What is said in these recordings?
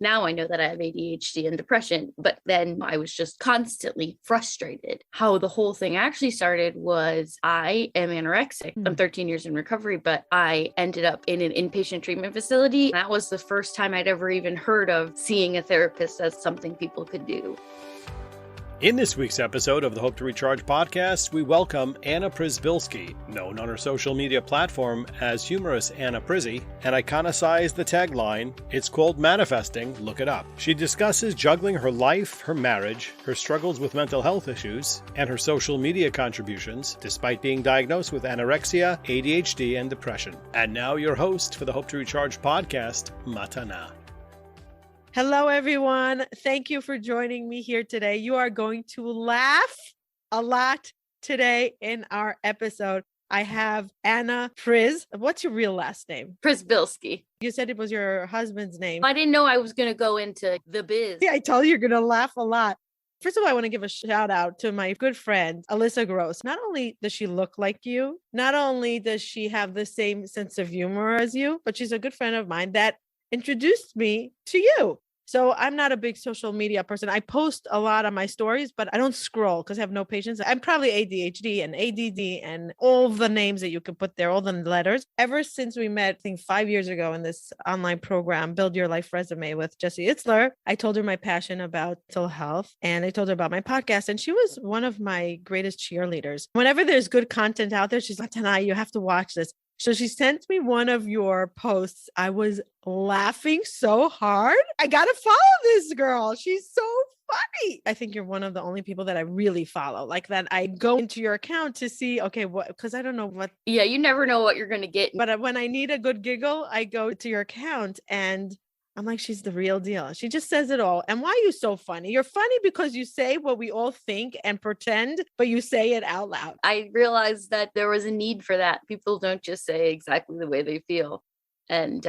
Now I know that I have ADHD and depression, but then I was just constantly frustrated. How the whole thing actually started was I am anorexic. I'm 13 years in recovery, but I ended up in an inpatient treatment facility. That was the first time I'd ever even heard of seeing a therapist as something people could do. In this week's episode of the Hope to Recharge podcast, we welcome Anna Przy, known on her social media platform as humorous Anna Przy, and iconicized the tagline, "It's called manifesting, look it up." She discusses juggling her life, her marriage, her struggles with mental health issues, and her social media contributions, despite being diagnosed with anorexia, ADHD, and depression. And now your host for the Hope to Recharge podcast, Matana. Hello, everyone. Thank you for joining me here today. You are going to laugh a lot today in our episode. I have Anna Przy. What's your real last name? Przy. You said it was your husband's name. I didn't know I was going to go into the biz. Yeah, I told you you're going to laugh a lot. First of all, I want to give a shout out to my good friend, Alyssa Gross. Not only does she look like you, not only does she have the same sense of humor as you, but she's a good friend of mine that introduced me to you. So I'm not a big social media person. I post a lot on my stories, but I don't scroll because I have no patience. I'm probably ADHD and ADD and all the names that you can put there, all the letters. Ever since we met, I think 5 years ago in this online program, Build Your Life Resume with Jessie Itzler, I told her my passion about mental health and I told her about my podcast. And she was one of my greatest cheerleaders. Whenever there's good content out there, she's like, "Tanai, you have to watch this." So she sent me one of your posts. I was laughing so hard. I got to follow this girl. She's so funny. I think you're one of the only people that I really follow. Like that I go into your account to see, okay, what, because I don't know what. Yeah, you never know what you're going to get. But when I need a good giggle, I go to your account and I'm like, she's the real deal. She just says it all. And why are you so funny? You're funny because you say what we all think and pretend, but you say it out loud. I realized that there was a need for that. People don't just say exactly the way they feel. And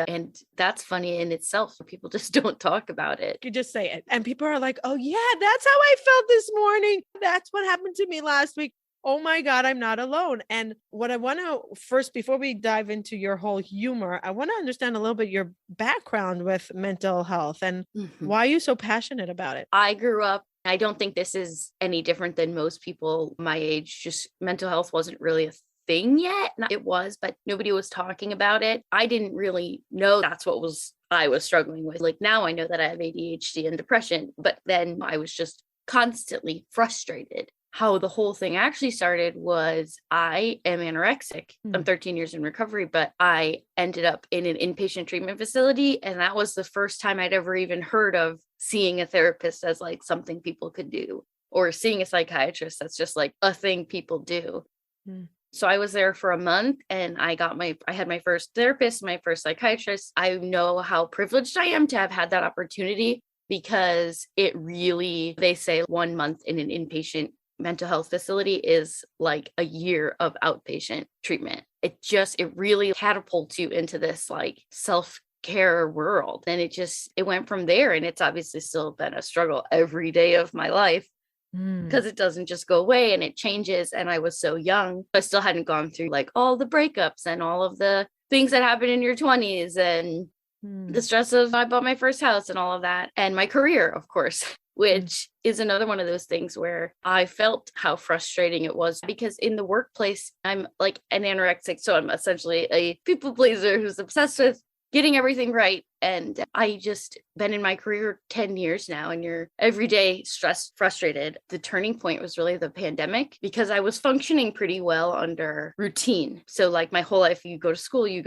that's funny in itself. People just don't talk about it. You just say it. And people are like, "Oh yeah, that's how I felt this morning. That's what happened to me last week. Oh my God, I'm not alone." And what I want to first, before we dive into your whole humor, I want to understand a little bit your background with mental health and why are you so passionate about it? I grew up, I don't think this is any different than most people my age, just mental health wasn't really a thing yet. It was, but nobody was talking about it. I didn't really know that's what I was struggling with. Like now I know that I have ADHD and depression, but then I was just constantly frustrated. How the whole thing actually started was I am anorexic. I'm 13 years in recovery, but I ended up in an inpatient treatment facility. And that was the first time I'd ever even heard of seeing a therapist as like something people could do, or seeing a psychiatrist. That's just like a thing people do. So I was there for a month and I had my first therapist, my first psychiatrist. I know how privileged I am to have had that opportunity because it really, they say 1 month in an inpatient mental health facility is like a year of outpatient treatment. It really catapults you into this like self-care world. And it went from there. And it's obviously still been a struggle every day of my life. Because it doesn't just go away and it changes. And I was so young. I still hadn't gone through like all the breakups and all of the things that happen in your 20s and the stress of I bought my first house and all of that. And my career, of course, which is another one of those things where I felt how frustrating it was because in the workplace, I'm like an anorexic. So I'm essentially a people pleaser who's obsessed with getting everything right. And I just been in my career 10 years now and you're every day stressed, frustrated. The turning point was really the pandemic because I was functioning pretty well under routine. So like my whole life, you go to school, you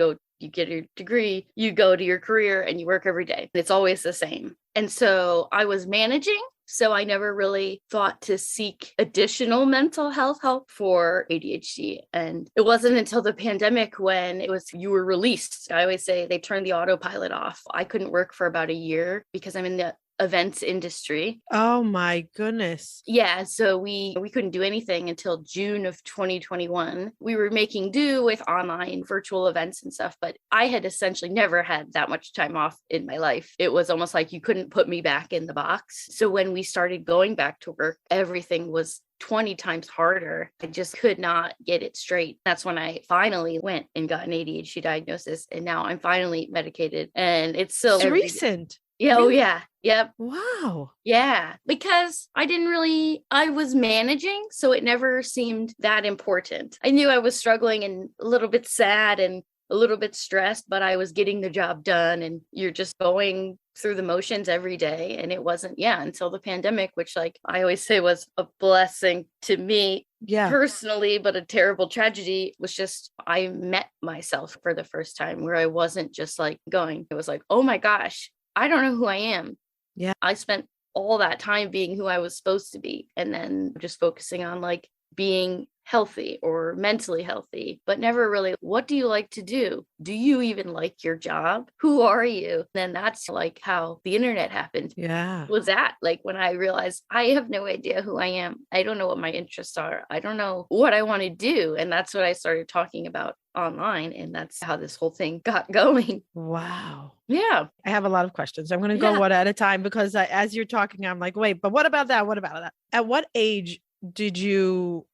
get your degree, you go to your career and you work every day. It's always the same. And so I was managing. So I never really thought to seek additional mental health help for ADHD. And it wasn't until the pandemic when you were released. I always say they turned the autopilot off. I couldn't work for about a year because I'm in the events industry. Oh my goodness. Yeah. So we couldn't do anything until June of 2021. We were making do with online virtual events and stuff, but I had essentially never had that much time off in my life. It was almost like you couldn't put me back in the box. So when we started going back to work, everything was 20 times harder. I just could not get it straight. That's when I finally went and got an ADHD diagnosis. And now I'm finally medicated. And it's still recent. Yeah. Oh, Really? yeah. Yep. Wow. Yeah. Because I was managing, so it never seemed that important. I knew I was struggling and a little bit sad and a little bit stressed, but I was getting the job done, and you're just going through the motions every day. And it wasn't, until the pandemic, which, like I always say, was a blessing to me Yeah. personally, but a terrible tragedy. Was just, I met myself for the first time, where I wasn't just like going, it was like, oh my gosh, I don't know who I am. Yeah. I spent all that time being who I was supposed to be, and then just focusing on like being healthy or mentally healthy, but never really, what do you like to do? Do you even like your job? Who are you? Then that's like how the internet happened. Yeah. Was that like when I realized I have no idea who I am. I don't know what my interests are. I don't know what I want to do. And that's what I started talking about online. And that's how this whole thing got going. Wow. Yeah. I have a lot of questions. I'm going to go Yeah. one at a time because as you're talking, I'm like, wait, but what about that? What about that? At what age did you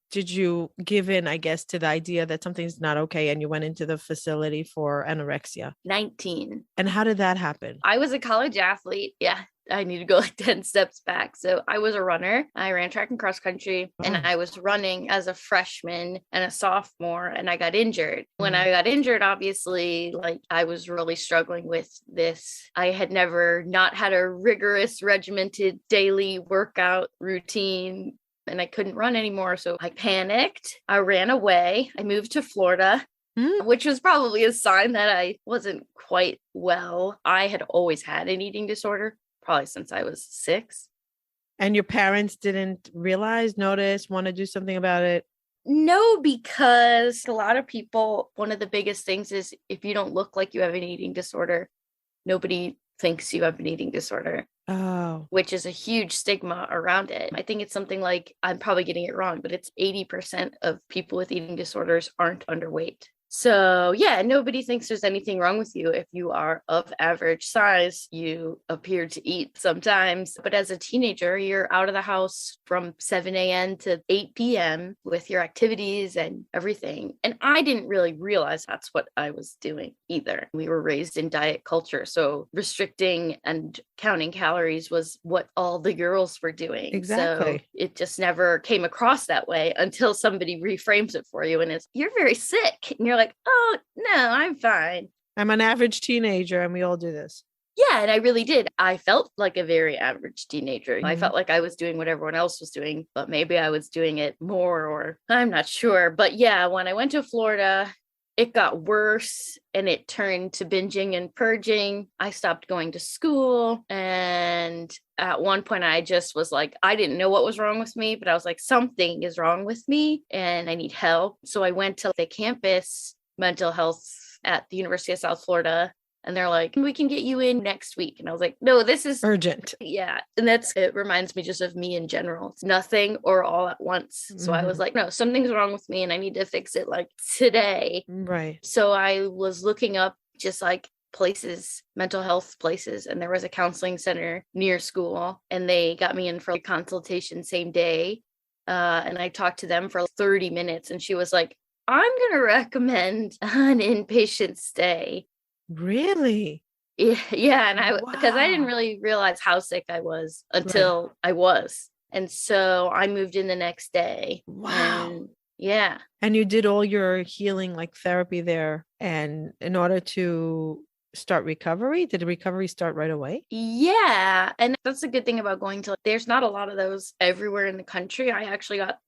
give in, I guess, to the idea that something's not okay and you went into the facility for anorexia? 19. And how did that happen? I was a college athlete. Yeah. I need to go like 10 steps back. So I was a runner. I ran track and cross country, and Oh. I was running as a freshman and a sophomore, and I got injured. When Mm. I got injured, obviously, like I was really struggling with this. I had never not had a rigorous, regimented daily workout routine, and I couldn't run anymore. So I panicked. I ran away. I moved to Florida, which was probably a sign that I wasn't quite well. I had always had an eating disorder, probably since I was 6. And your parents didn't notice, want to do something about it? No, because a lot of people, one of the biggest things is if you don't look like you have an eating disorder, nobody thinks you have an eating disorder. Oh. Which is a huge stigma around it. I think it's something like, I'm probably getting it wrong, but it's 80% of people with eating disorders aren't underweight. So yeah, nobody thinks there's anything wrong with you. If you are of average size, you appear to eat sometimes. But as a teenager, you're out of the house from 7 a.m. to 8 p.m. with your activities and everything. And I didn't really realize that's what I was doing either. We were raised in diet culture. So restricting and counting calories was what all the girls were doing. Exactly. So it just never came across that way until somebody reframes it for you. And it's, you're very sick. And you're like, oh, no, I'm fine. I'm an average teenager and we all do this. Yeah, and I really did. I felt like a very average teenager. I felt like I was doing what everyone else was doing, but maybe I was doing it more, or I'm not sure. But yeah, when I went to Florida, it got worse and it turned to binging and purging. I stopped going to school. And at one point I just was like, I didn't know what was wrong with me, but I was like, something is wrong with me and I need help. So I went to the campus mental health at the University of South Florida. And they're like, we can get you in next week. And I was like, no, this is urgent. Yeah. And it reminds me just of me in general. It's nothing or all at once. So I was like, no, something's wrong with me and I need to fix it like today. Right. So I was looking up just like places, mental health places. And there was a counseling center near school and they got me in for a consultation same day. And I talked to them for 30 minutes and she was like, I'm going to recommend an inpatient stay. Really? Yeah. And because I didn't Wow. really realize how sick I was until I was. And so I moved in the next day. Wow. And yeah. And you did all your healing, like therapy there. And in order to start recovery, did the recovery start right away? Yeah. And that's a good thing about going to, there's not a lot of those everywhere in the country. I actually got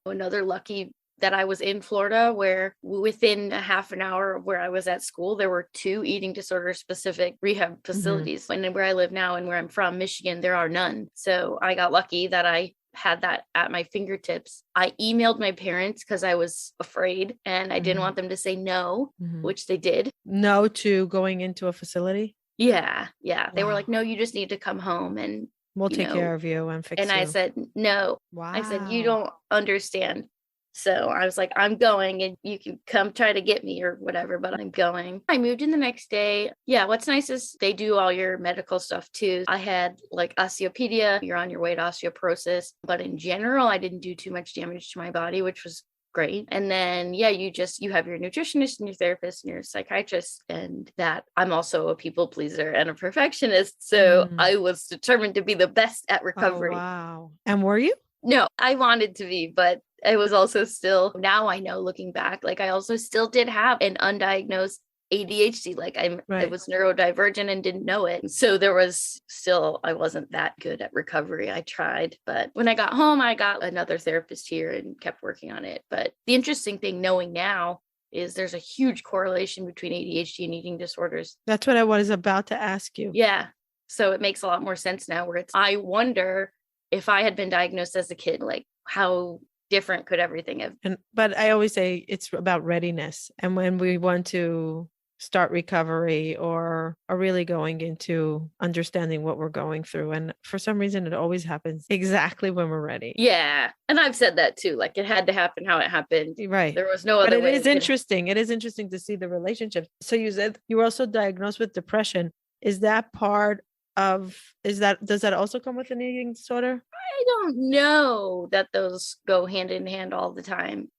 another lucky that I was in Florida, where within a half an hour of where I was at school, there were 2 eating disorder specific rehab facilities. And where I live now and where I'm from, Michigan, there are none. So I got lucky that I had that at my fingertips. I emailed my parents because I was afraid and I didn't want them to say no, which they did. No to going into a facility? Yeah. Yeah. They were Wow. like, no, you just need to come home and we'll take care of you and fix and you. I said, no. Wow. I said, you don't understand. So I was like, I'm going and you can come try to get me or whatever, but I'm going. I moved in the next day. Yeah. What's nice is they do all your medical stuff too. I had like osteopenia, you're on your way to osteoporosis, but in general, I didn't do too much damage to my body, which was great. And then, yeah, you have your nutritionist and your therapist and your psychiatrist, and that I'm also a people pleaser and a perfectionist. So I was determined to be the best at Oh, recovery. wow. And were you? No, I wanted to be, but I was also still, now I know looking back, like I also still did have an undiagnosed ADHD. Like I Right. was neurodivergent and didn't know it. So there was still, I wasn't that good at recovery. I tried, but when I got home, I got another therapist here and kept working on it. But the interesting thing knowing now is there's a huge correlation between ADHD and eating disorders. That's what I was about to ask you. Yeah. So it makes a lot more sense now where I wonder if I had been diagnosed as a kid, like how different could everything have? But I always say it's about readiness. And when we want to start recovery or are really going into understanding what we're going through. And for some reason, it always happens exactly when we're ready. Yeah. And I've said that too. Like it had to happen how it happened. Right. There was no other way. But it is interesting. It is interesting to see the relationship. So you said you were also diagnosed with depression. Is that does that also come with an eating disorder? I don't know that those go hand in hand all the time.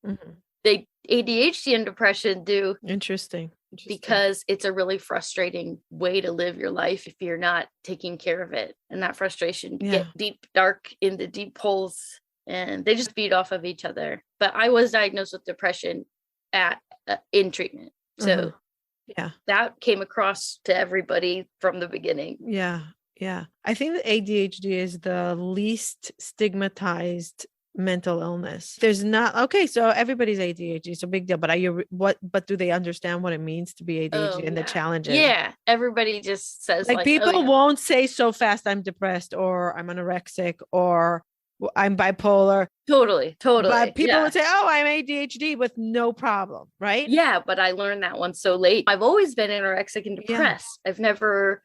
They ADHD and depression do. Interesting. Because it's a really frustrating way to live your life if you're not taking care of it. And that frustration get deep, dark in the deep holes, and they just feed off of each other. But I was diagnosed with depression in treatment. So that came across to everybody from the beginning. Yeah. I think that ADHD is the least stigmatized mental illness. There's not, okay, so everybody's ADHD, it's a big deal, but do they understand what it means to be ADHD and the challenges? Yeah, everybody just says like people won't say so fast I'm depressed or I'm anorexic or I'm bipolar. Totally. But people would say, oh, I'm ADHD with no problem, right? Yeah, but I learned that one so late. I've always been anorexic and depressed.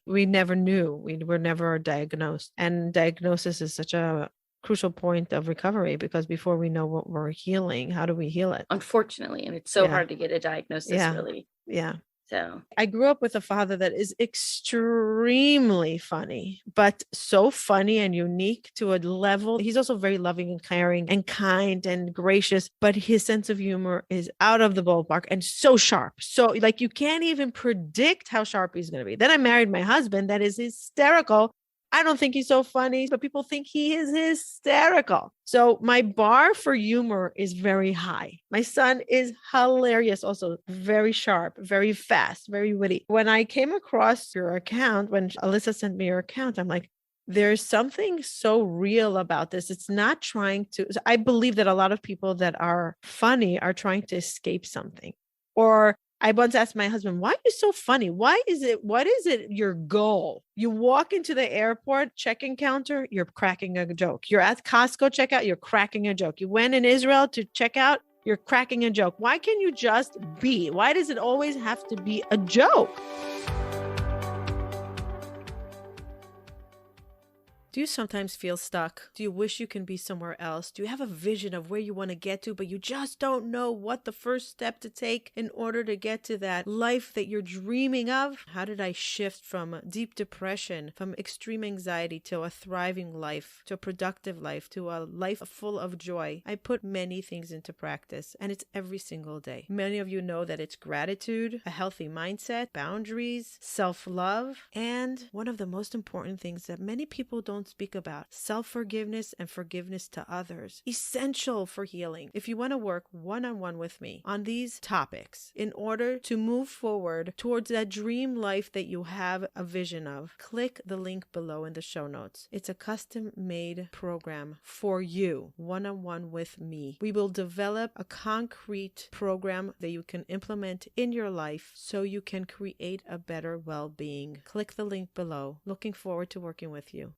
We never knew. We were never diagnosed. And diagnosis is such a crucial point of recovery because before we know what we're healing, how do we heal it? Unfortunately. And it's so hard to get a diagnosis really. Yeah. So I grew up with a father that is extremely funny, but so funny and unique to a level. He's also very loving and caring and kind and gracious, but his sense of humor is out of the ballpark and so sharp. So like you can't even predict how sharp he's going to be. Then I married my husband that is hysterical. I don't think he's so funny, but people think he is hysterical. So my bar for humor is very high. My son is hilarious, also very sharp, very fast, very witty. When I came across your account, when Alyssa sent me your account, I'm like, there's something so real about this. It's not trying to, I believe that a lot of people that are funny are trying to escape something. Or I once asked my husband, why are you so funny? What is it your goal? You walk into the airport check-in counter, you're cracking a joke. You're at Costco checkout, you're cracking a joke. You went in Israel to check out, you're cracking a joke. Why can't you just be? Why does it always have to be a joke? Do you sometimes feel stuck? Do you wish you can be somewhere else? Do you have a vision of where you want to get to, but you just don't know what the first step to take in order to get to that life that you're dreaming of? How did I shift from deep depression, from extreme anxiety to a thriving life, to a productive life, to a life full of joy? I put many things into practice, and it's every single day. Many of you know that it's gratitude, a healthy mindset, boundaries, self-love, and one of the most important things that many people don't speak about, self-forgiveness and forgiveness to others. Essential for healing. If you want to work one-on-one with me on these topics in order to move forward towards that dream life that you have a vision of, click the link below in the show notes. It's a custom-made program for you, one-on-one with me. We will develop a concrete program that you can implement in your life so you can create a better well-being. Click the link below. Looking forward to working with you.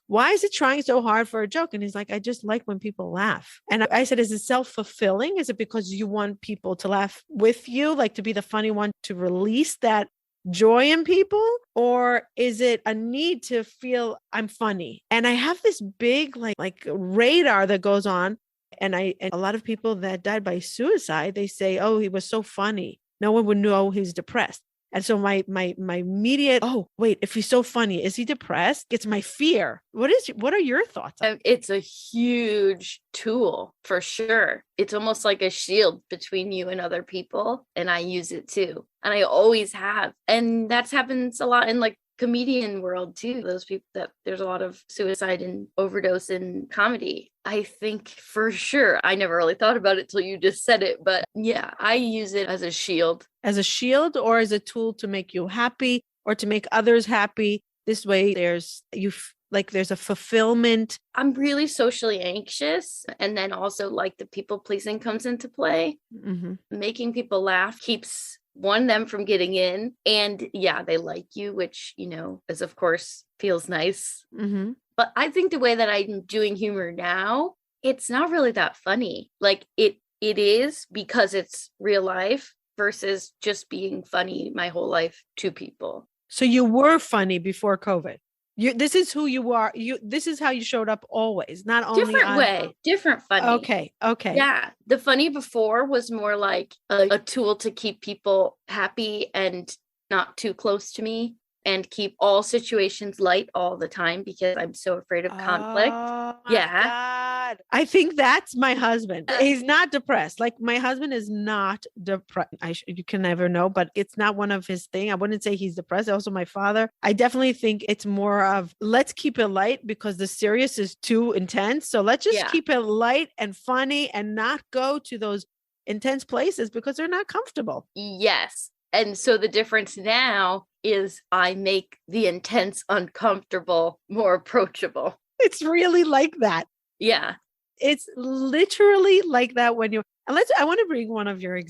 Why is it trying so hard for a joke? And he's like, I just like when people laugh. And I said, is it self-fulfilling? Is it because you want people to laugh with you, like to be the funny one, to release that joy in people? Or is it a need to feel I'm funny? And I have this big like radar that goes on. And a lot of people that died by suicide, they say, oh, he was so funny. No one would know he's depressed. And so my immediate, oh, wait, if he's so funny, is he depressed? It's my fear. What are your thoughts? It's a huge tool for sure. It's almost like a shield between you and other people. And I use it too. And I always have. And that happens a lot in like comedian world too. Those people that there's a lot of suicide and overdose in comedy. I think for sure. I never really thought about it till you just said it. But yeah, I use it as a shield. As a shield or as a tool to make you happy or to make others happy. This way there's a fulfillment. I'm really socially anxious. And then also like the people pleasing comes into play. Mm-hmm. Making people laugh keeps them from getting in. And yeah, they like you, which, is of course feels nice. Mm-hmm. But I think the way that I'm doing humor now, it's not really that funny. Like it is because it's real life versus just being funny my whole life to people. So you were funny before COVID. This is who you are. This is how you showed up always, not only different funny. Okay. Yeah. The funny before was more like a tool to keep people happy and not too close to me and keep all situations light all the time because I'm so afraid of conflict. Oh, yeah. God. I think that's my husband. He's not depressed. Like my husband is not depressed. You can never know, but it's not one of his thing. I wouldn't say he's depressed. Also my father, I definitely think it's more of let's keep it light because the serious is too intense. So let's just keep it light and funny and not go to those intense places because they're not comfortable. Yes. And so the difference now is I make the intense, uncomfortable more approachable. It's really like that. Yeah. It's literally like that when I want to bring one of your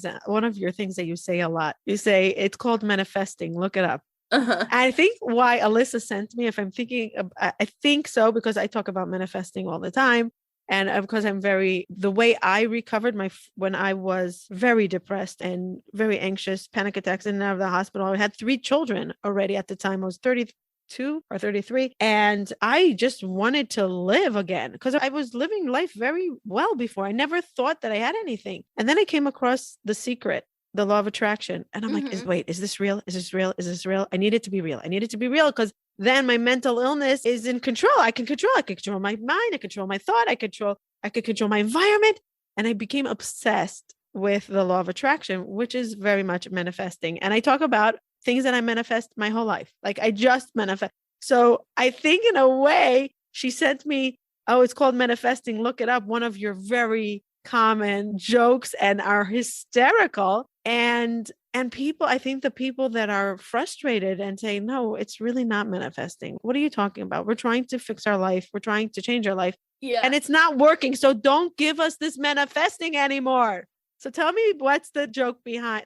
things that you say a lot. You say it's called manifesting. Look it up. Uh-huh. I think why Alyssa sent me, if I'm thinking, I think so because I talk about manifesting all the time. And because the way I recovered when I was very depressed and very anxious, panic attacks in and out of the hospital, I had 3 children already at the time. I was 32 or 33. And I just wanted to live again because I was living life very well before. I never thought that I had anything. And then I came across The Secret, the law of attraction. And I'm like, is this real? Is this real? Is this real? I need it to be real. I need it to be real because then my mental illness is in control. I can control my mind. I control my thought. I could control my environment. And I became obsessed with the law of attraction, which is very much manifesting. And I talk about things that I manifest my whole life. Like I just manifest. So I think in a way she sent me, it's called manifesting. Look it up. One of your very common jokes and are hysterical. And people, I think the people that are frustrated and say, no, it's really not manifesting. What are you talking about? We're trying to fix our life. We're trying to change our life. Yeah. And it's not working. So don't give us this manifesting anymore. So tell me what's the joke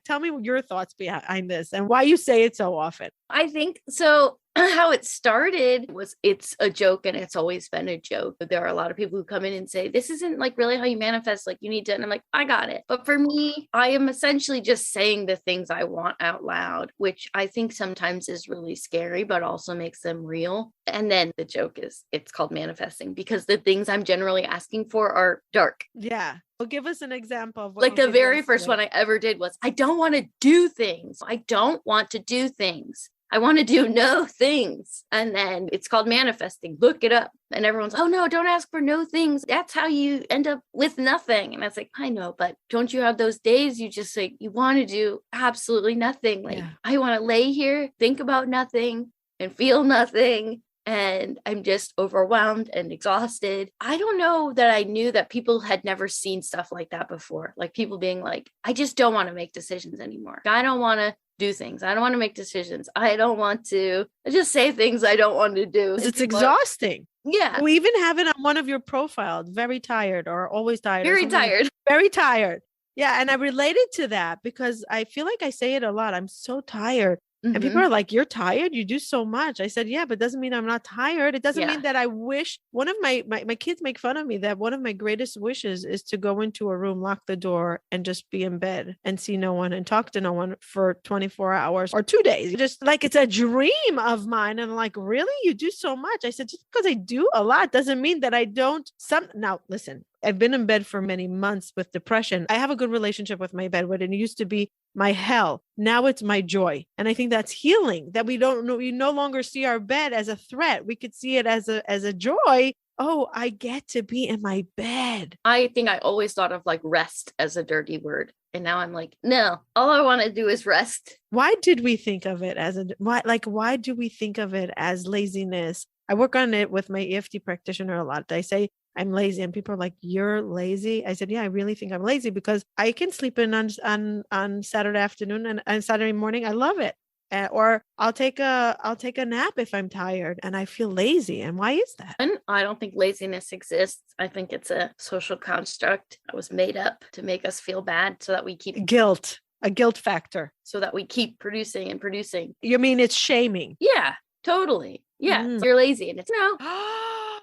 tell me your thoughts behind this and why you say it so often. I think so. How it started was it's a joke and it's always been a joke. There are a lot of people who come in and say, this isn't like really how you manifest. Like you need to, and I'm like, I got it. But for me, I am essentially just saying the things I want out loud, which I think sometimes is really scary, but also makes them real. And then the joke is it's called manifesting because the things I'm generally asking for are dark. Yeah. Well, give us an example of like the very first one I ever did was I don't want to do things. I don't want to do things. I want to do no things. And then it's called manifesting. Look it up. And everyone's, oh no, don't ask for no things. That's how you end up with nothing. And I was like, I know, but don't you have those days you just like, you want to do absolutely nothing. Like I want to lay here, think about nothing and feel nothing. And I'm just overwhelmed and exhausted. I don't know that I knew that people had never seen stuff like that before. Like people being like, I just don't want to make decisions anymore. I don't want to do things. I don't want to make decisions. I don't want to just say things I don't want to do. It's exhausting. Yeah. We even have it on one of your profiles, very tired or always tired. Very tired. Very tired. Yeah. And I related to that because I feel like I say it a lot. I'm so tired. And people are like, you're tired? You do so much. I said, yeah, but it doesn't mean I'm not tired. It doesn't mean that I wish. One of my kids make fun of me that one of my greatest wishes is to go into a room, lock the door and just be in bed and see no one and talk to no one for 24 hours or 2 days. Just like it's a dream of mine. And I'm like, really? You do so much. I said, just because I do a lot doesn't mean that I don't. Now, listen, I've been in bed for many months with depression. I have a good relationship with my bed. What it used to be my hell. Now it's my joy. And I think that's healing, that we no longer see our bed as a threat. We could see it as a joy. Oh, I get to be in my bed. I think I always thought of like rest as a dirty word. And now I'm like, no, all I want to do is rest. Why did we think of it as why do we think of it as laziness? I work on it with my EFT practitioner a lot. I say I'm lazy and people are like, you're lazy. I said, yeah, I really think I'm lazy because I can sleep in on Saturday afternoon and on Saturday morning. I love it. Or I'll take a nap if I'm tired and I feel lazy. And why is that? And I don't think laziness exists. I think it's a social construct that was made up to make us feel bad so that we keep a guilt factor. So that we keep producing and producing. You mean it's shaming? Yeah, totally. Yeah, you're lazy. And it's no.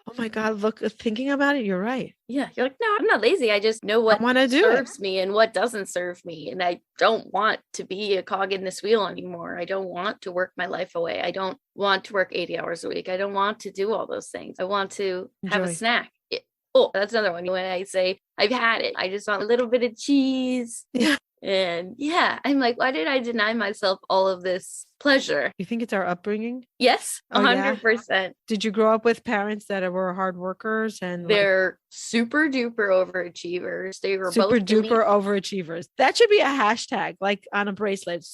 Oh my God, look, thinking about it, you're right. Yeah, you're like, no, I'm not lazy. I just know what serves me and what doesn't serve me. And I don't want to be a cog in this wheel anymore. I don't want to work my life away. I don't want to work 80 hours a week. I don't want to do all those things. I want to have a snack. That's another one. When I say I've had it, I just want a little bit of cheese. Yeah. And yeah, I'm like, why did I deny myself all of this pleasure? You think it's our upbringing? Yes, 100%. Did you grow up with parents that were hard workers and they're super duper overachievers? They were super both duper overachievers. That should be a hashtag, like on a bracelet.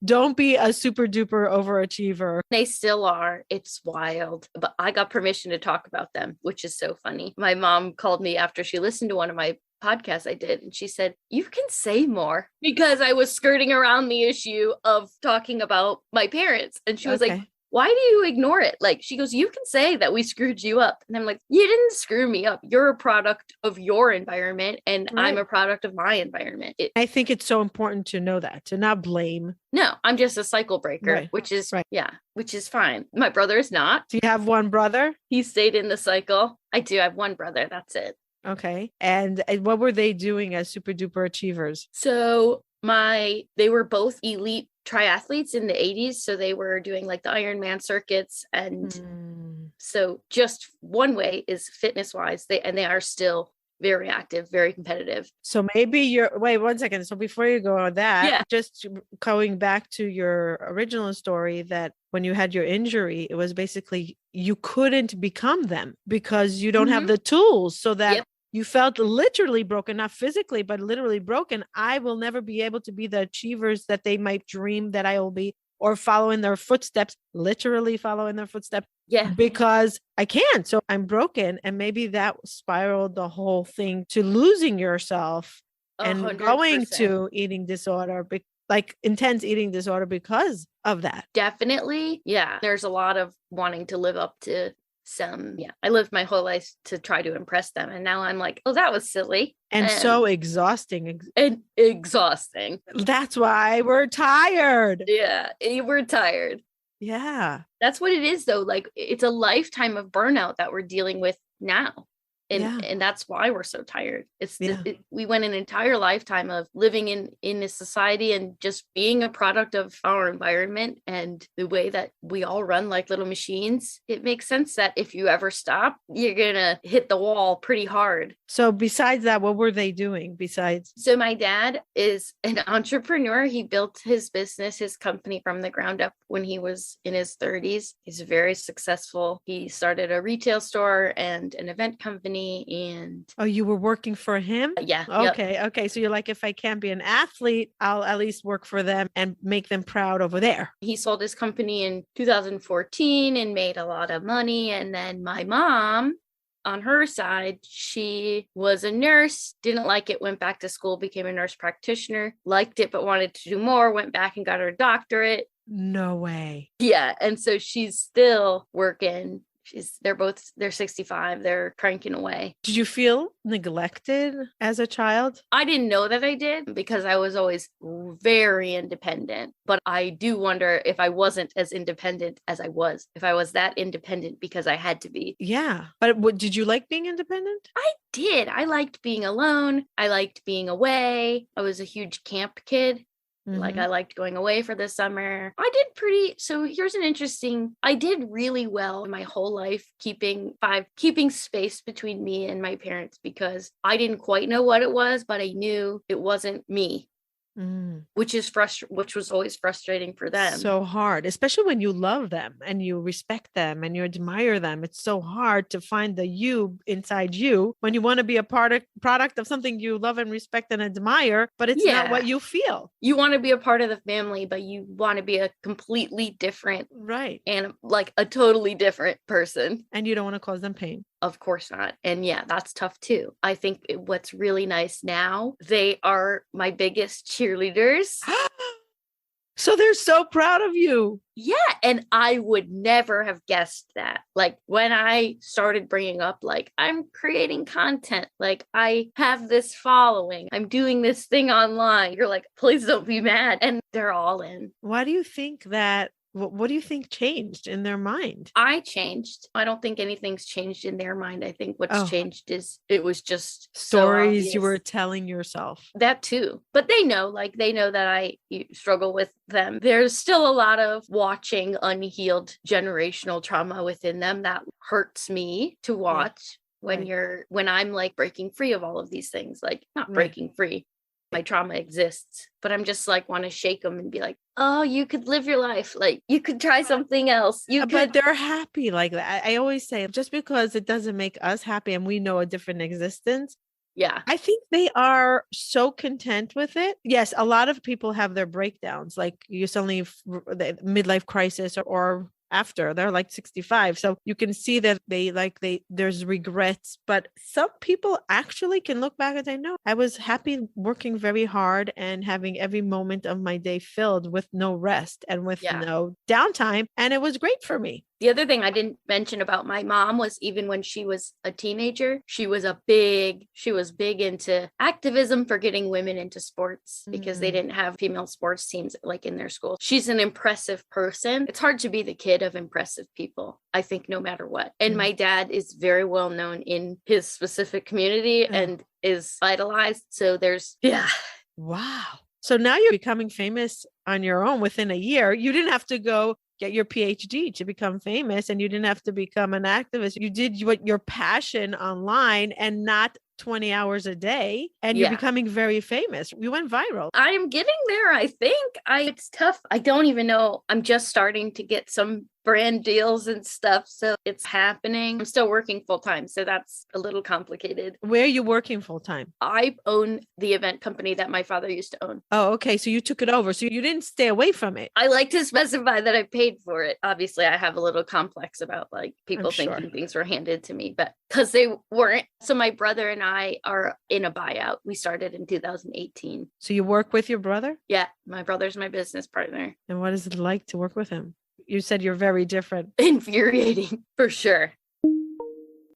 Don't be a super duper overachiever. They still are. It's wild. But I got permission to talk about them, which is so funny. My mom called me after she listened to one of my podcast I did, and she said, you can say more, because I was skirting around the issue of talking about my parents. And she was like, why do you ignore it? Like, she goes, you can say that we screwed you up. And I'm like, you didn't screw me up. You're a product of your environment and I'm a product of my environment. I think it's so important to know that, to not blame. No, I'm just a cycle breaker, which is which is fine. My brother is not. Do you have one brother? He stayed in the cycle. I do. I have one brother. That's it. Okay. And what were they doing as super duper achievers? So they were both elite triathletes in the 80s. So they were doing like the Ironman circuits. And so just one way is fitness wise, they are still very active, very competitive. So maybe wait 1 second. So before you go on that, just going back to your original story, that when you had your injury, it was basically you couldn't become them because you don't have the tools, so that you felt literally broken, not physically, but literally broken. I will never be able to be the achievers that they might dream that I will be, or follow in their footsteps, literally follow in their footsteps. Yeah. Because I can't. So I'm broken. And maybe that spiraled the whole thing to losing yourself 100%. And going to eating disorder, like intense eating disorder because of that. Definitely. Yeah. There's a lot of wanting to live up to I lived my whole life to try to impress them. And now I'm like, oh, that was silly. And so exhausting. Exhausting. That's why we're tired. Yeah. We're tired. Yeah. That's what it is though. Like it's a lifetime of burnout that we're dealing with now. And that's why we're so tired. We went an entire lifetime of living in a society and just being a product of our environment and the way that we all run like little machines. It makes sense that if you ever stop, you're going to hit the wall pretty hard. So besides that, what were they doing besides? So my dad is an entrepreneur. He built his business, his company from the ground up when he was in his 30s. He's very successful. He started a retail store and an event company. And you were working for him? Yeah. Okay. So you're like, if I can't be an athlete, I'll at least work for them and make them proud over there. He sold his company in 2014 and made a lot of money. And then my mom, on her side, she was a nurse, didn't like it, went back to school, became a nurse practitioner, liked it, but wanted to do more, went back and got her doctorate. No way. Yeah. And so she's still working. They're 65. They're cranking away. Did you feel neglected as a child? I didn't know that I did because I was always very independent. But I do wonder if I wasn't as independent as I was, if I was that independent because I had to be. Yeah. But did you like being independent? I did. I liked being alone. I liked being away. I was a huge camp kid. Like I liked going away for the summer. So here's I did really well my whole life keeping space between me and my parents because I didn't quite know what it was, but I knew it wasn't me. Mm. which was always frustrating for them. So hard, especially when you love them and you respect them and you admire them. It's so hard to find the you inside you when you want to be a product of something you love and respect and admire, but it's not what Yeah. you feel. You want to be a part of the family, but you want to be a completely different Right. and like a totally different person. And you don't want to cause them pain. Of course not. And yeah, that's tough too. I think what's really nice now, they are my biggest cheerleaders. So they're so proud of you. Yeah. And I would never have guessed that. Like when I started bringing up, like, I'm creating content, like I have this following, I'm doing this thing online. You're like, please don't be mad. And they're all in. Why do you think that? What do you think changed in their mind? I changed. I don't think anything's changed in their mind. I think what's changed is it was just Stories you so were obvious. telling yourself. That too. But they know that I struggle with them. There's still a lot of watching unhealed generational trauma within them that hurts me to watch when I'm like breaking free of all of these things, like not breaking free. My trauma exists, but I'm just like want to shake them and be like, oh, you could live your life. Like you could try something else. But they're happy like that. I always say, just because it doesn't make us happy and we know a different existence. Yeah. I think they are so content with it. Yes, a lot of people have their breakdowns, like you suddenly the midlife crisis or after they're like 65. So you can see that there's regrets, but some people actually can look back and say, no, I was happy working very hard and having every moment of my day filled with no rest and with no downtime. And it was great for me. The other thing I didn't mention about my mom was even when she was a teenager, she was big into activism for getting women into sports because they didn't have female sports teams like in their school. She's an impressive person. It's hard to be the kid of impressive people, I think, no matter what. And my dad is very well known in his specific community and is idolized. So Wow. So now you're becoming famous on your own within a year. You didn't have to go get your PhD to become famous, and you didn't have to become an activist. You did what your passion online and not 20 hours a day, and you're becoming very famous. You went viral. I am getting there, I think. It's tough. I don't even know. I'm just starting to get some brand deals and stuff. So it's happening. I'm still working full time. So that's a little complicated. Where are you working full time? I own the event company that my father used to own. Oh, okay. So you took it over. So you didn't stay away from it. I like to specify that I paid for it. Obviously, I have a little complex about like people thinking things were handed to me, but because they weren't. So my brother and I are in a buyout. We started in 2018. So you work with your brother? Yeah. My brother's my business partner. And what is it like to work with him? You said you're very different. Infuriating, for sure.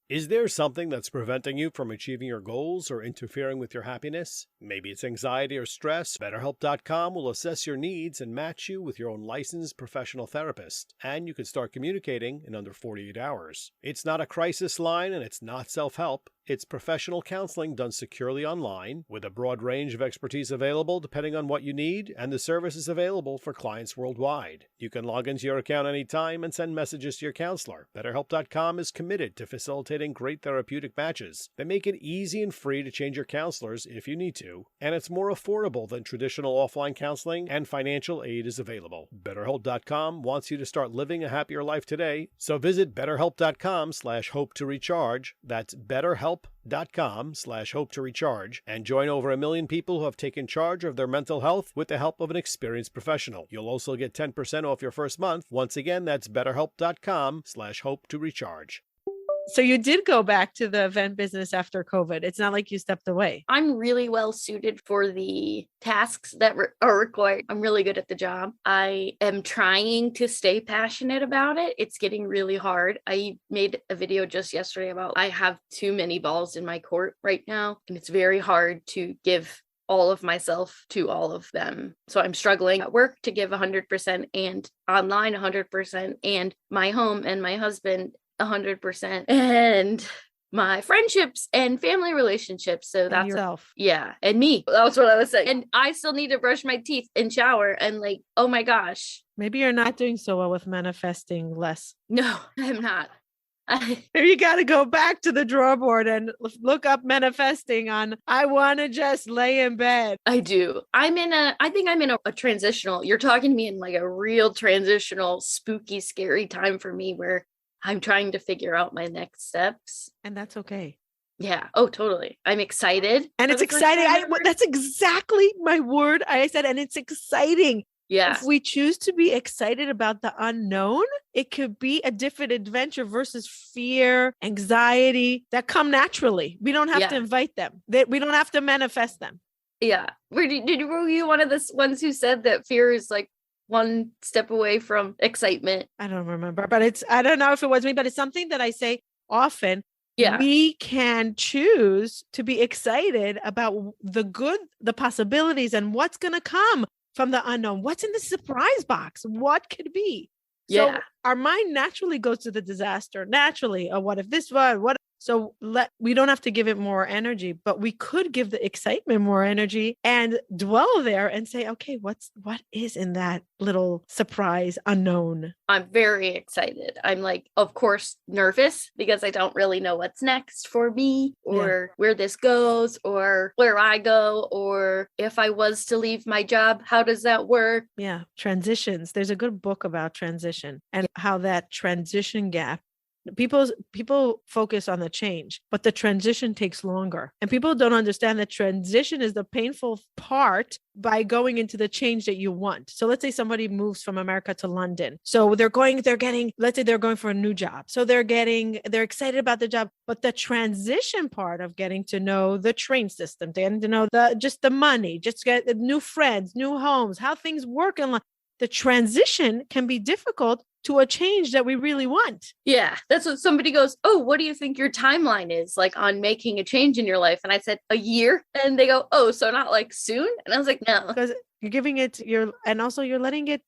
Is there something that's preventing you from achieving your goals or interfering with your happiness? Maybe it's anxiety or stress. BetterHelp.com will assess your needs and match you with your own licensed professional therapist. And you can start communicating in under 48 hours. It's not a crisis line and it's not self-help. It's professional counseling done securely online with a broad range of expertise available depending on what you need, and the service is available for clients worldwide. You can log into your account anytime and send messages to your counselor. BetterHelp.com is committed to facilitating great therapeutic matches. They make it easy and free to change your counselors if you need to, and it's more affordable than traditional offline counseling, and financial aid is available. BetterHelp.com wants you to start living a happier life today, so visit BetterHelp.com/hope to recharge. That's BetterHelp.com/hope to recharge and join over 1 million people who have taken charge of their mental health with the help of an experienced professional. You'll also get 10% off your first month. Once again, that's BetterHelp.com/hope to recharge. So you did go back to the event business after COVID. It's not like you stepped away. I'm really well suited for the tasks that are required. I'm really good at the job. I am trying to stay passionate about it. It's getting really hard. I made a video just yesterday about I have too many balls in my court right now, and it's very hard to give all of myself to all of them. So I'm struggling at work to give 100% and online 100% and my home and my husband 100% and my friendships and family relationships. So that's yourself. Yeah. And me. That's what I was saying. And I still need to brush my teeth and shower and like, oh my gosh. Maybe you're not doing so well with manifesting less. No, I'm not. You got to go back to the drawing board and look up manifesting on, I want to just lay in bed. I do. I think I'm in a transitional, you're talking to me in like a real transitional, spooky, scary time for me where I'm trying to figure out my next steps. And that's okay. Yeah. Oh, totally. I'm excited. And it's exciting. That's exactly my word. I said, and it's exciting. Yeah. If we choose to be excited about the unknown, it could be a different adventure versus fear, anxiety that come naturally. We don't have to invite them. We don't have to manifest them. Yeah. Were you one of the ones who said that fear is like one step away from excitement? I don't remember, but I don't know if it was me, but it's something that I say often. Yeah. We can choose to be excited about the good, the possibilities, and what's going to come from the unknown. What's in the surprise box? What could be? So our mind naturally goes to the disaster, naturally. Oh, what if this was? What? So we don't have to give it more energy, but we could give the excitement more energy and dwell there and say, okay, what is in that little surprise unknown? I'm very excited. I'm like, of course, nervous because I don't really know what's next for me or where this goes or where I go, or if I was to leave my job, how does that work? Yeah. Transitions. There's a good book about transition and how that transition gap. People focus on the change, but the transition takes longer. And people don't understand that transition is the painful part by going into the change that you want. So let's say somebody moves from America to London. So let's say they're going for a new job. So they're excited about the job, but the transition part of getting to know the train system, getting to know just the money, just get new friends, new homes, how things work in life. The transition can be difficult to a change that we really want. Yeah, that's what somebody goes, oh, what do you think your timeline is like on making a change in your life? And I said, a year. And they go, oh, so not like soon? And I was like, no. Because you're giving it and also you're letting it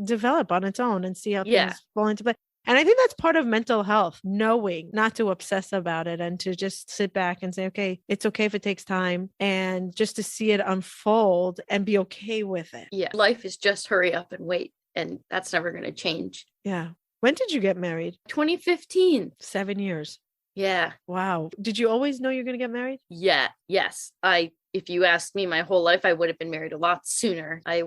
develop on its own and see how things fall into play. And I think that's part of mental health, knowing not to obsess about it and to just sit back and say, okay, it's okay if it takes time, and just to see it unfold and be okay with it. Yeah. Life is just hurry up and wait. And that's never going to change. Yeah. When did you get married? 2015. 7 years. Yeah. Wow. Did you always know you're going to get married? Yeah. Yes. If you asked me my whole life, I would have been married a lot sooner. I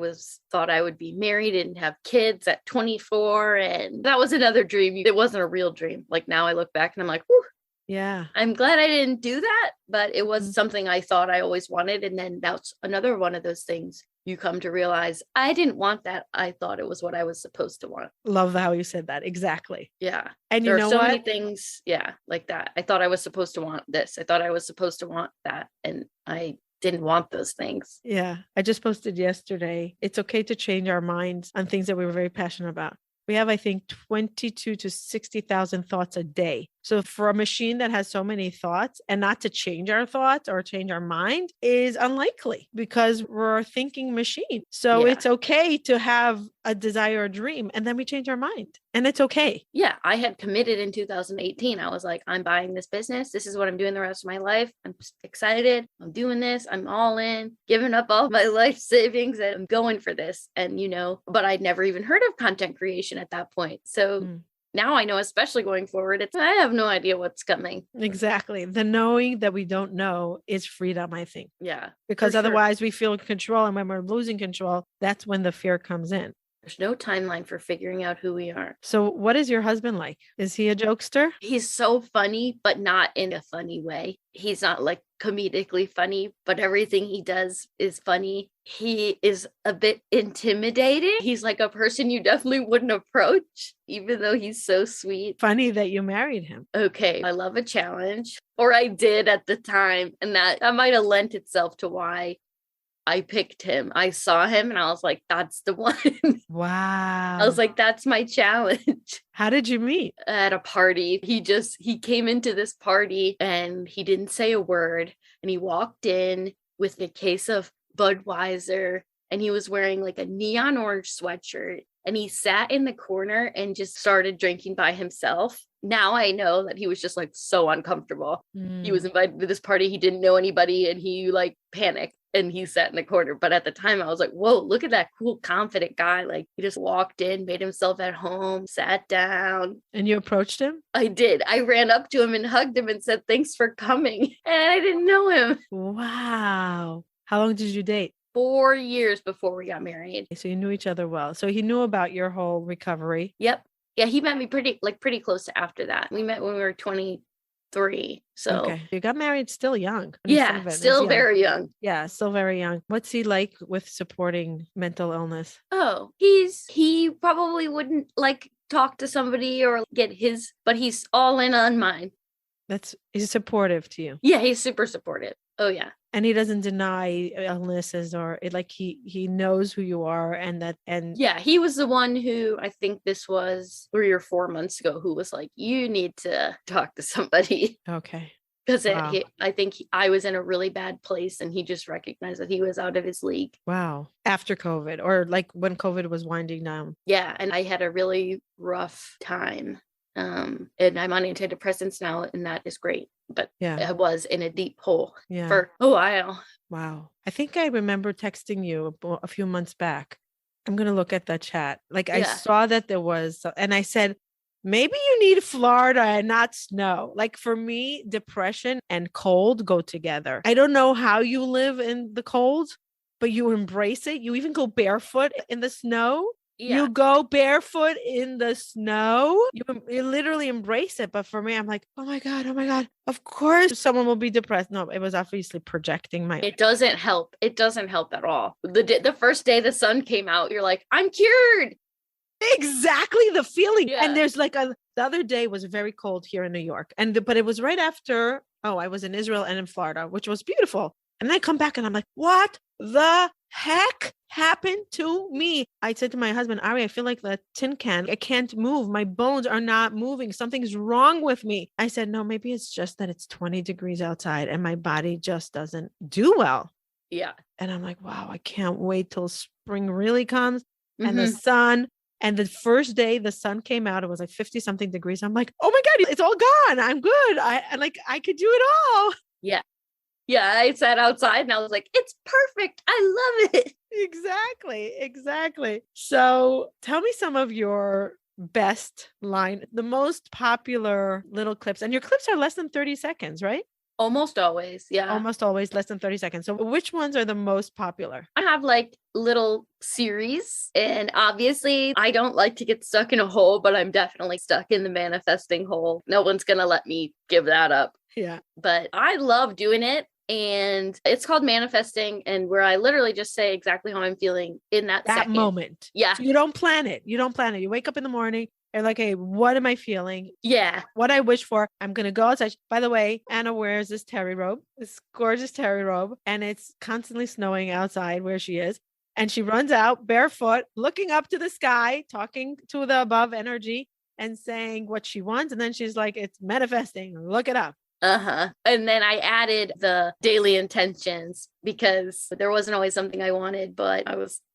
thought I would be married and have kids at 24. And that was another dream. It wasn't a real dream. Like now I look back and I'm like, whew. Yeah. I'm glad I didn't do that, but it was something I thought I always wanted. And then that's another one of those things you come to realize I didn't want that. I thought it was what I was supposed to want. Love how you said that. Exactly. Yeah. And there you know are so what? many things. Yeah. Like that. I thought I was supposed to want this. I thought I was supposed to want that. And I didn't want those things. Yeah. I just posted yesterday. It's okay to change our minds on things that we were very passionate about. We have, I think, 22 to 60,000 thoughts a day. So for a machine that has so many thoughts, and not to change our thoughts or change our mind is unlikely because we're a thinking machine. So it's okay to have a desire or dream, and then we change our mind, and it's okay. Yeah. I had committed in 2018. I was like, I'm buying this business. This is what I'm doing the rest of my life. I'm excited. I'm doing this. I'm all in, giving up all my life savings, and I'm going for this. And, but I'd never even heard of content creation at that point. So now I know, especially going forward, I have no idea what's coming. Exactly. The knowing that we don't know is freedom, I think. Yeah. Because otherwise we feel in control. And when we're losing control, that's when the fear comes in. There's no timeline for figuring out who we are. So what is your husband like? Is he a jokester? He's so funny, but not in a funny way. He's not like comedically funny, but everything he does is funny. He is a bit intimidating. He's like a person you definitely wouldn't approach, even though he's so sweet. Funny that you married him. Okay. I love a challenge, or I did at the time. And that might have lent itself to why I picked him. I saw him and I was like, that's the one. Wow. I was like, that's my challenge. How did you meet? At a party. He came into this party and he didn't say a word. And he walked in with a case of Budweiser and he was wearing like a neon orange sweatshirt and he sat in the corner and just started drinking by himself. Now I know that he was just like so uncomfortable. He was invited to this party. He didn't know anybody and he like panicked and he sat in the corner. But at the time I was like, whoa, look at that cool, confident guy. Like he just walked in, made himself at home, sat down. And you approached him? I did. I ran up to him and hugged him and said, thanks for coming. And I didn't know him. Wow. How long did you date? 4 years before we got married. So you knew each other well. So he knew about your whole recovery. Yep. Yeah, he met me pretty close to after that. We met when we were 23. So okay. You got married still young. Yeah, still very young. Yeah, still very young. What's he like with supporting mental illness? Oh, he probably wouldn't like talk to somebody or get his, but he's all in on mine. He's supportive to you. Yeah, he's super supportive. Oh yeah. And he doesn't deny illnesses or like he knows who you are and yeah, he was the one who I think this was 3 or 4 months ago who was like, you need to talk to somebody. Okay. Because I think I was in a really bad place and he just recognized that he was out of his league. Wow. After COVID or like when COVID was winding down. Yeah. And I had a really rough time. And I'm on antidepressants now, and that is great. But yeah, I was in a deep hole for a while. Wow. I think I remember texting you a few months back. I'm going to look at the chat. Like I saw that there was, and I said, maybe you need Florida and not snow. Like for me, depression and cold go together. I don't know how you live in the cold, but you embrace it. You even go barefoot in the snow. Yeah. You go barefoot in the snow. You literally embrace it. But for me, I'm like, oh my God. Of course someone will be depressed. No, it was obviously projecting my. It doesn't help. It doesn't help at all. The first day the sun came out, you're like, I'm cured. Exactly the feeling. Yeah. And there's like the other day was very cold here in New York. But it was right after, I was in Israel and in Florida, which was beautiful. And then I come back and I'm like, what the heck happened to me? I said to my husband, Ari, I feel like the tin can. I can't move. My bones are not moving. Something's wrong with me. I said, no, maybe it's just that it's 20 degrees outside and my body just doesn't do well. Yeah. And I'm like, wow, I can't wait till spring really comes and the sun. And the first day the sun came out, it was like 50 something degrees. I'm like, oh my God, it's all gone. I'm good. I could do it all. Yeah. Yeah, I sat outside and I was like, it's perfect. I love it. Exactly. So tell me some of your best line, the most popular little clips. And your clips are less than 30 seconds, right? Almost always. Yeah. Almost always less than 30 seconds. So which ones are the most popular? I have like little series. And obviously I don't like to get stuck in a hole, but I'm definitely stuck in the manifesting hole. No one's going to let me give that up. Yeah. But I love doing it. And it's called manifesting, and where I literally just say exactly how I'm feeling in that second. moment. Yeah. So you don't plan it. You wake up in the morning and like, hey, what am I feeling? Yeah. What I wish for. I'm going to go outside. By the way, Anna wears this terry robe, this gorgeous terry robe, and it's constantly snowing outside where she is. And she runs out barefoot, looking up to the sky, talking to the above energy and saying what she wants. And then she's like, it's manifesting. Look it up. And then I added the daily intentions because there wasn't always something I wanted, but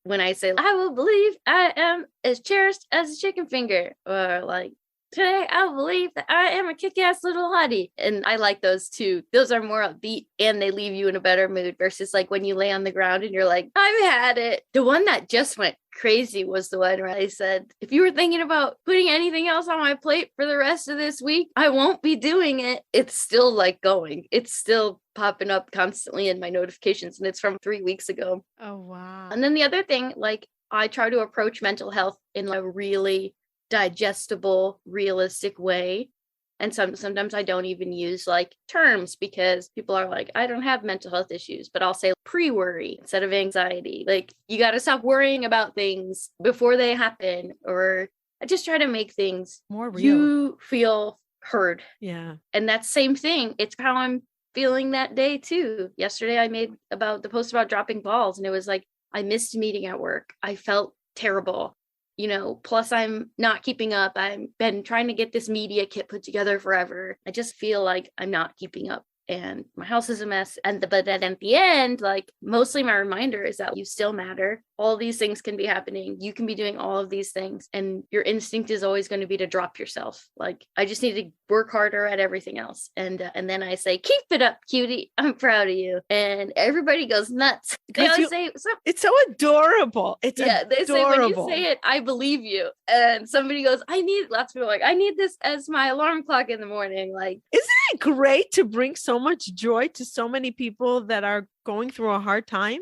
when I say, I will believe I am as cherished as a chicken finger, or like, today I believe that I am a kick-ass little hottie. And I like those too. Those are more upbeat and they leave you in a better mood versus like when you lay on the ground and you're like, I've had it. The one that just went crazy was the one where I said, if you were thinking about putting anything else on my plate for the rest of this week, I won't be doing it. It's still like going. It's still popping up constantly in my notifications. And it's from 3 weeks ago. Oh, wow. And then the other thing, like I try to approach mental health in a really digestible, realistic way. And sometimes I don't even use like terms because people are like, I don't have mental health issues, but I'll say pre-worry instead of anxiety. Like you got to stop worrying about things before they happen, or I just try to make things more real. You feel heard. Yeah. And that same thing. It's how I'm feeling that day too. Yesterday I made about the post about dropping balls, and it was like, I missed a meeting at work. I felt terrible. Plus I'm not keeping up. I've been trying to get this media kit put together forever. I just feel like I'm not keeping up. and my house is a mess. But then at the end, like mostly my reminder is that you still matter. All these things can be happening. You can be doing all of these things. And your instinct is always going to be to drop yourself. Like, I just need to work harder at everything else. And then I say, keep it up, cutie. I'm proud of you. And everybody goes nuts. They always say, it's so adorable. It's they say, when you say it, I believe you. And somebody goes, lots of people are like, I need this as my alarm clock in the morning. Like, isn't it great to bring so much joy to so many people that are going through a hard time?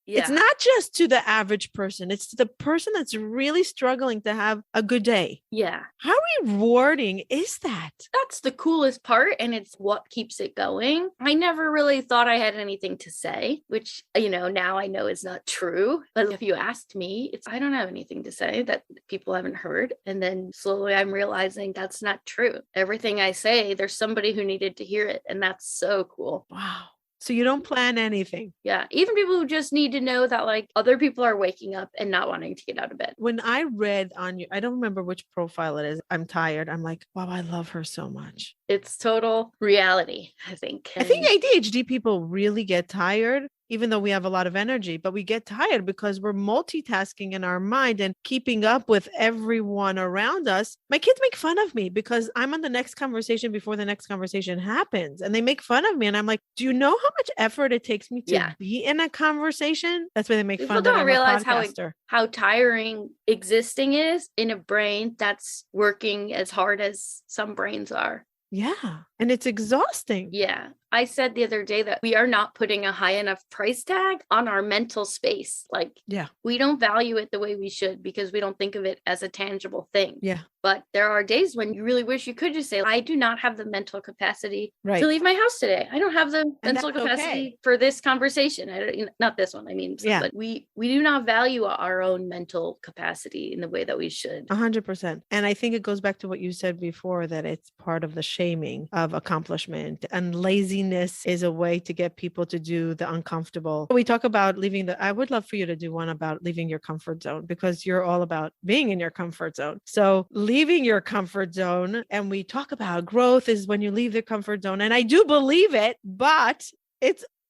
Yeah. It's not just to the average person. It's to the person that's really struggling to have a good day. Yeah. How rewarding is that? That's the coolest part. And it's what keeps it going. I never really thought I had anything to say, which, now I know is not true. But if you asked me, I don't have anything to say that people haven't heard. And then slowly I'm realizing that's not true. Everything I say, there's somebody who needed to hear it. And that's so cool. Wow. So you don't plan anything. Yeah. Even people who just need to know that like other people are waking up and not wanting to get out of bed. When I read on you, I don't remember which profile it is. I'm tired. I'm like, wow, I love her so much. It's total reality, I think. I think ADHD people really get tired, even though we have a lot of energy, but we get tired because we're multitasking in our mind and keeping up with everyone around us. My kids make fun of me because I'm on the next conversation before the next conversation happens. And they make fun of me. And I'm like, do you know how much effort it takes me to be in a conversation? That's why they make fun of me. People don't realize how tiring existing is in a brain that's working as hard as some brains are. Yeah. And it's exhausting. Yeah. I said the other day that we are not putting a high enough price tag on our mental space. Like, we don't value it the way we should because we don't think of it as a tangible thing. Yeah. But there are days when you really wish you could just say, I do not have the mental capacity to leave my house today. I don't have the mental capacity for this conversation. Not this one. I mean, but we do not value our own mental capacity in the way that we should. 100%. And I think it goes back to what you said before, that it's part of the shaming of accomplishment, and laziness is a way to get people to do the uncomfortable. We talk about I would love for you to do one about leaving your comfort zone, because you're all about being in your comfort zone. So leaving your comfort zone, and we talk about growth is when you leave the comfort zone. And I do believe it, but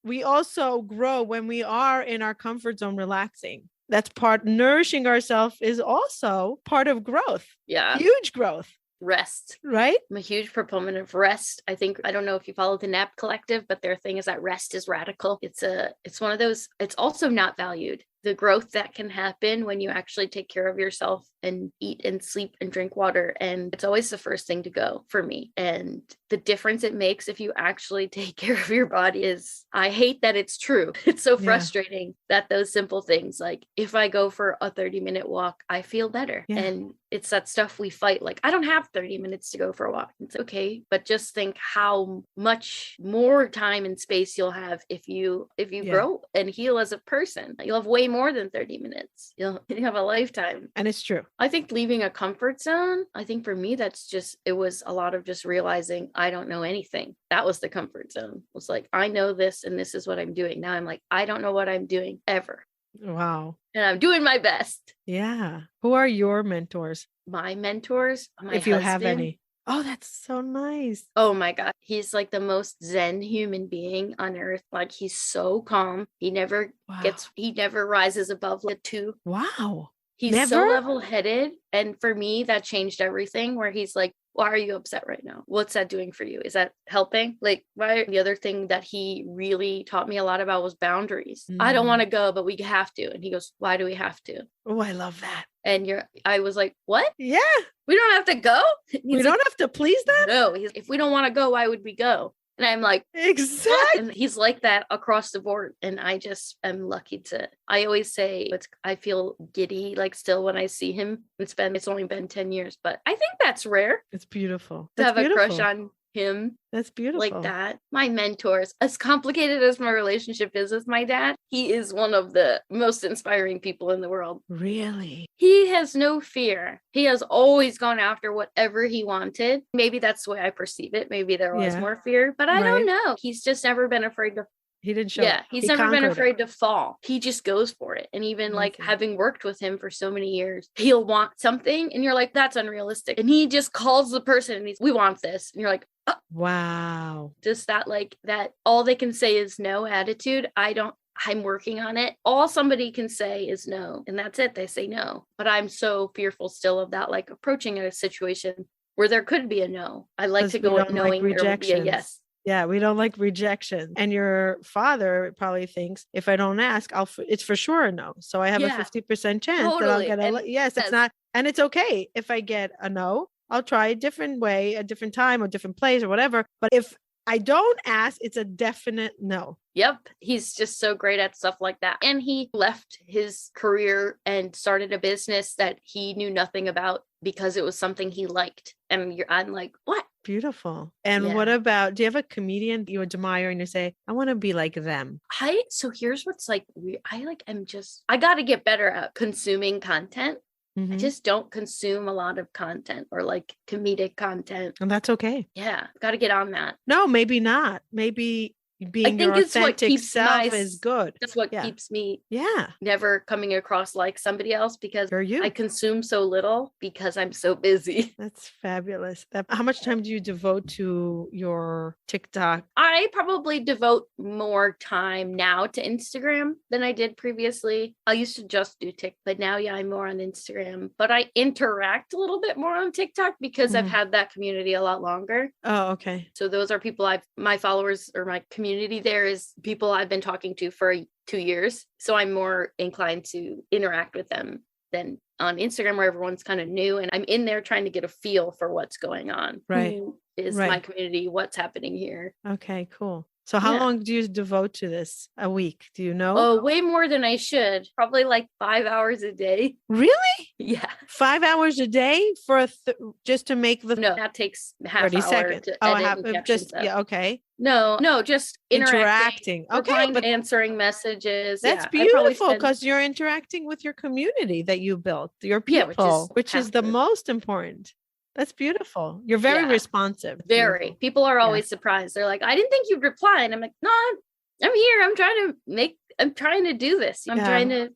we also grow when we are in our comfort zone, relaxing. That's nourishing ourselves is also part of growth. Yeah. Huge growth. Rest. Right? I'm a huge proponent of rest. I don't know if you follow the Nap Collective, but their thing is that rest is radical. It's one of those, it's also not valued. The growth that can happen when you actually take care of yourself and eat and sleep and drink water. And it's always the first thing to go for me. And the difference it makes if you actually take care of your body I hate that it's true. It's so frustrating that those simple things, like if I go for a 30-minute walk, I feel better. Yeah. And it's that stuff we fight. Like, I don't have 30 minutes to go for a walk. It's okay. But just think how much more time and space you'll have if you grow and heal as a person. You'll have way more than 30 minutes. You'll have a lifetime. And it's true. I think leaving a comfort zone, I think for me, it was a lot of just realizing I don't know anything. That was the comfort zone. It was like, I know this and this is what I'm doing. Now I'm like, I don't know what I'm doing ever. Wow. And I'm doing my best. Yeah. Who are your mentors? My mentors? If you have any. Oh, that's so nice. Oh my God. He's like the most Zen human being on earth. Like, he's so calm. He never rises above like 2. Wow. He's so level-headed. And for me, that changed everything, where he's like, why are you upset right now? What's that doing for you? Is that helping? Like, the other thing that he really taught me a lot about was boundaries. I don't want to go, but we have to. And he goes, why do we have to? Oh, I love that. And I was like, what? Yeah. We don't have to go? We don't have to please them? No. If we don't want to go, why would we go? And I'm like, exactly. And he's like that across the board. And I just am lucky I always say I feel giddy, like still when I see him. It's only been 10 years, but I think that's rare. It's beautiful. To have a crush on him. That's beautiful. Like that. My mentors, as complicated as my relationship is with my dad, he is one of the most inspiring people in the world. Really? He has no fear. He has always gone after whatever he wanted. Maybe that's the way I perceive it. Maybe there was more fear, but I don't know. He's just never been afraid to He didn't show Yeah, it. he's He never been conquered it. afraid to fall. He just goes for it. And even like Amazing. having worked with him for so many years, he'll want something and you're like, that's unrealistic. And he just calls the person and we want this. And you're like, oh. Wow. Just that, like that, all they can say is no attitude. I'm working on it. All somebody can say is no. And that's it. They say no. But I'm so fearful still of that, like approaching a situation where there could be a no. I like to go knowing there will be a yes. Yeah, we don't like rejection. And your father probably thinks if I don't ask, it's for sure a no. So I have a 50% chance that I'll get a yes. It's not, and it's okay if I get a no. I'll try a different way, a different time, or different place or whatever. But if I don't ask, it's a definite no. Yep. He's just so great at stuff like that. And he left his career and started a business that he knew nothing about because it was something he liked. And I'm like, what? Beautiful. And what about, do you have a comedian you admire and you say, I want to be like them? So here's what's like, I got to get better at consuming content. Mm-hmm. I just don't consume a lot of content or like comedic content. And that's okay. Yeah. Got to get on that. No, maybe not. Maybe being your authentic self is good. That's what keeps me Yeah. never coming across like somebody else, because you. I consume so little because I'm so busy. That's fabulous. How much time do you devote to your TikTok? I probably devote more time now to Instagram than I did previously. I used to just do TikTok, but now, I'm more on Instagram. But I interact a little bit more on TikTok because I've had that community a lot longer. Oh, okay. So those are people my followers or my community there is people I've been talking to for 2 years. So I'm more inclined to interact with them than on Instagram where everyone's kind of new. And I'm in there trying to get a feel for what's going on. Right. Who is my community? What's happening here? Okay, cool. So how long do you devote to this? A week? Do you know? Oh, way more than I should. Probably like 5 hours a day. Really? Yeah. 5 hours a day for just to make the No, that takes half 30 hour seconds. to Oh, edit just okay. No, just interacting. Okay, but answering messages. That's beautiful because you're interacting with your community that you built, your people, which is the most important. That's beautiful. You're very responsive. Very. Beautiful. People are always surprised. They're like, I didn't think you'd reply. And I'm like, no, I'm here. I'm trying to do this. I'm trying to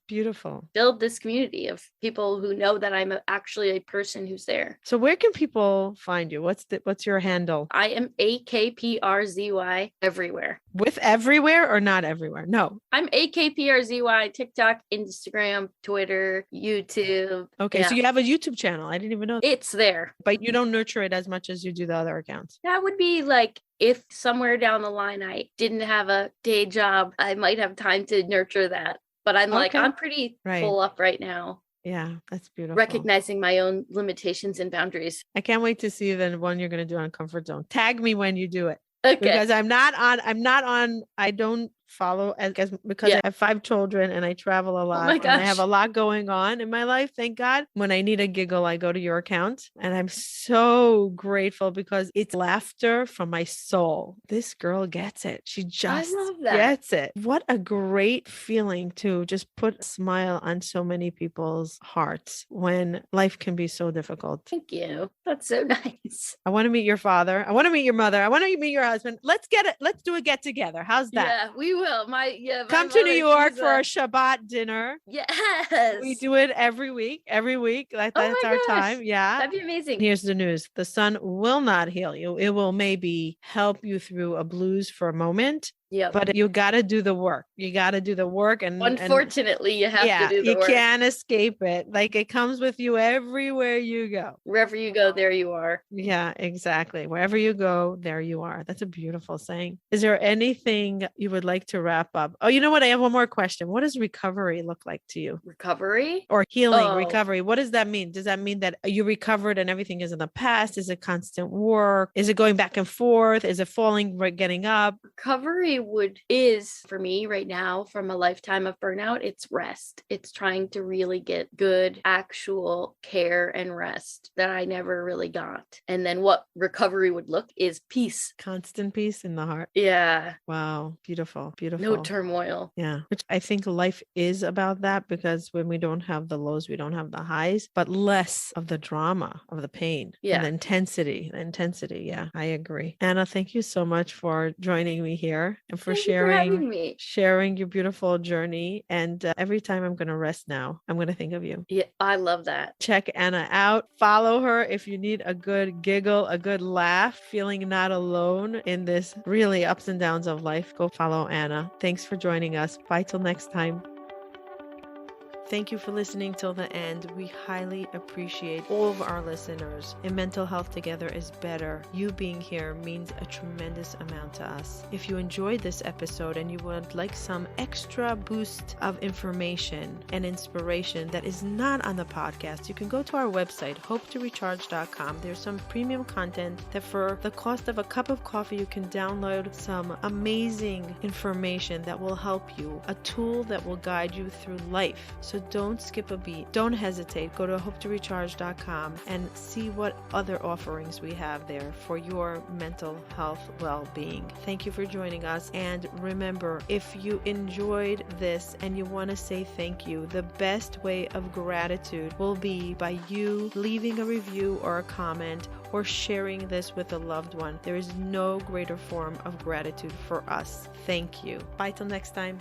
build this community of people who know that I'm actually a person who's there. So where can people find you? What's your handle? I am AKPRZY everywhere. With everywhere or not everywhere? No. I'm AKPRZY, TikTok, Instagram, Twitter, YouTube. Okay. So you have a YouTube channel. I didn't even know. It's there. But you don't nurture it as much as you do the other accounts. That would be like, if somewhere down the line I didn't have a day job, I might have time to nurture that. But I'm like, I'm pretty full up right now. Yeah, that's beautiful. Recognizing my own limitations and boundaries. I can't wait to see the one you're going to do on Comfort Zone. Tag me when you do it. Okay. Because I don't follow because I have 5 children and I travel a lot. Oh my gosh. And I have a lot going on in my life. Thank God. When I need a giggle, I go to your account and I'm so grateful because it's laughter from my soul. This girl gets it. She just gets it. What a great feeling to just put a smile on so many people's hearts when life can be so difficult. Thank you. That's so nice. I want to meet your father. I want to meet your mother. I want to meet your husband. Let's do a get together. How's that? Yeah, we will. Come to New York for a Shabbat dinner. Yes. We do it every week. That's our time. Yeah. That'd be amazing. Here's the news. The sun will not heal you. It will maybe help you through a blues for a moment. Yeah, but you got to do the work. And unfortunately, you have to do the work. You can't escape it. Like it comes with you everywhere you go. Wherever you go, there you are. Yeah, exactly. Wherever you go, there you are. That's a beautiful saying. Is there anything you would like to wrap up? Oh, you know what? I have one more question. What does recovery look like to you? Recovery or healing? Recovery. What does that mean? Does that mean that you recovered and everything is in the past? Is it constant work? Is it going back and forth? Is it falling, getting up? Recovery is for me right now from a lifetime of burnout. It's rest. It's trying to really get good actual care and rest that I never really got. And then what recovery would look is peace. Constant peace in the heart. Yeah. Wow. Beautiful. No turmoil. Yeah. Which I think life is about that, because when we don't have the lows, we don't have the highs, but less of the drama, of the pain. Yeah. And the intensity. Yeah. I agree. Anna, thank you so much for joining me here. and for Thank you for having sharing me. your beautiful journey. And every time I'm going to rest now, I'm going to think of you. Yeah, I love that. Check Anna out. Follow her if you need a good giggle, a good laugh, feeling not alone in this really ups and downs of life. Go follow Anna. Thanks for joining us. Bye till next time. Thank you for listening till the end. We highly appreciate all of our listeners. And Mental Health Together is better. You being here means a tremendous amount to us. If you enjoyed this episode and you would like some extra boost of information and inspiration that is not on the podcast, you can go to our website, hopetorecharge.com. There's some premium content that for the cost of a cup of coffee, you can download some amazing information that will help you, a tool that will guide you through life. So don't skip a beat. Don't hesitate. Go to hopetorecharge.com and see what other offerings we have there for your mental health well-being. Thank you for joining us. And remember, if you enjoyed this and you want to say thank you, the best way of gratitude will be by you leaving a review or a comment or sharing this with a loved one. There is no greater form of gratitude for us. Thank you. Bye till next time.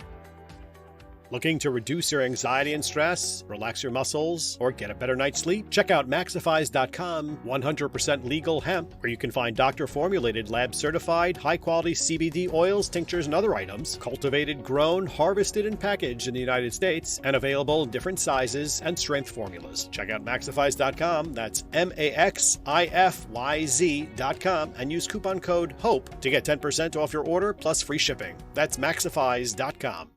Looking to reduce your anxiety and stress, relax your muscles, or get a better night's sleep? Check out Maxifies.com, 100% legal hemp, where you can find doctor-formulated, lab-certified, high-quality CBD oils, tinctures, and other items, cultivated, grown, harvested, and packaged in the United States, and available in different sizes and strength formulas. Check out Maxifies.com, that's MAXIFYZ.com, and use coupon code HOPE to get 10% off your order plus free shipping. That's Maxifies.com.